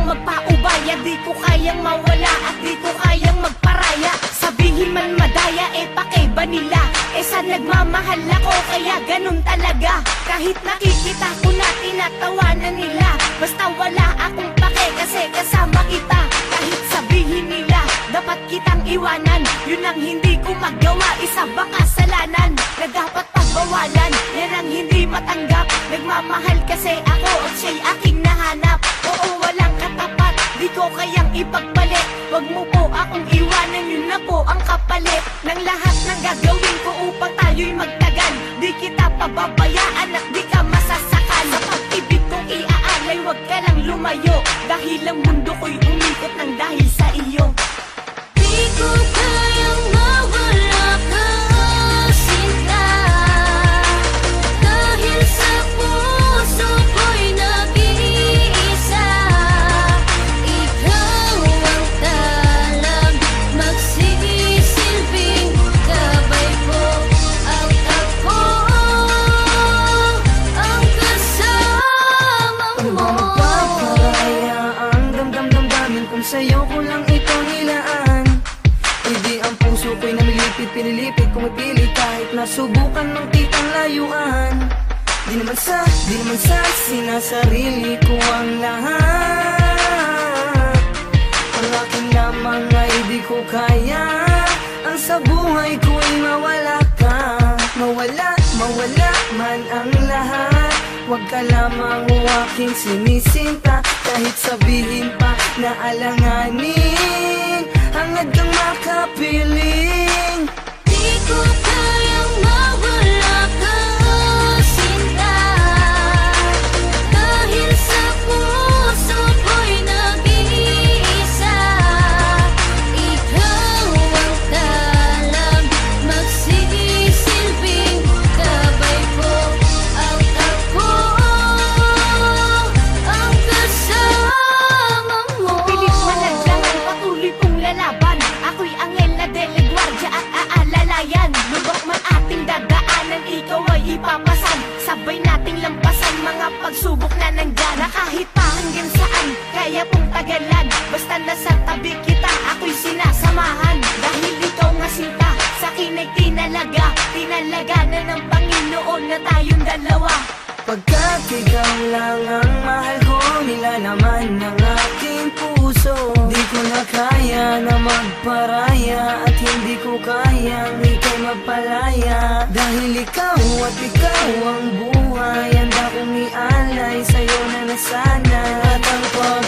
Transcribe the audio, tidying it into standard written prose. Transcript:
kayang magpaubaya, di ko kayang mawala at di ko kayang magparaya. Sabihin man madaya, pakaiba nila, sa nagmamahal ako, kaya ganun talaga. Kahit nakikita ko na tinatawanan nila, basta wala akong pake kasi kasama kita. Kahit sabihin nila, dapat kitang iwanan, yun ang hindi ko magawa, isa ba kasalanan na dapat pagbawalan? Yan ang hindi matanggap, nagmamahal kasi ako at siya'y aking nahanap. Oo, walang katapat, di ko kayang ipagpalit. Wag mo po akong iwanan, yun na po ang kapalit ng lahat ng gagawin ko upang tayo'y magtagal. Di kita pababayaan at di ka masasakal. Sa pag-ibig kong iaalay, wag ka lang lumayo, dahil ang mundo ko'y umikot ng dahil sa iyo. Di ko kayang mawala ka, sinta, dahil sa puso ko'y nag-iisa. Ikaw ang talang magsisilbing gabay ko, at ako ang kasama mo. Magpaparaya ang damdamin kung sa'yo ko lang ito nilaan. Hindi ang puso ko'y namilipit, pinilipit kung ipili kahit nasubukan mang kitang layuan. Di naman sa sinasarili ko ang lahat. Ang akin lamang ay di ko kaya, ang sa buhay ko'y mawala ka. Mawala man ang lahat, wag ka lamang o aking sinisinta. Kahit sabihin pa na alanganin, hangad kang makapiling. Di ko kayang mawala ka, sinta, dahil sa puso ko'y nag-iisa. Ikaw ang talang magsisilbing gabay ko, at ako ang kasama mo. Pilit manadlangan, patuloy kong lalaban, ako'y angel na delegwardiya at aalalayan. Lubak man ating dadaanan, ikaw ay ipapasan, sabay nating lampasan mga pagsubok na nandyan. Na kahit pa hanggang saan, kaya pong tagalan, basta nasa tabi kita, ako'y sinasamahan. Dahil ikaw nga sinta, sa'kin ay tinalaga na ng Panginoon na tayong dalawa. Pagkat ikaw lang ang mahal ko, nilalaman ng aking puso. Di ko na kaya na magparaya, at hindi ko kayang ika'y magpalaya. Dahil ikaw at ikaw ang buhay, handa kong ialay sa'yo na nasana. At ang pag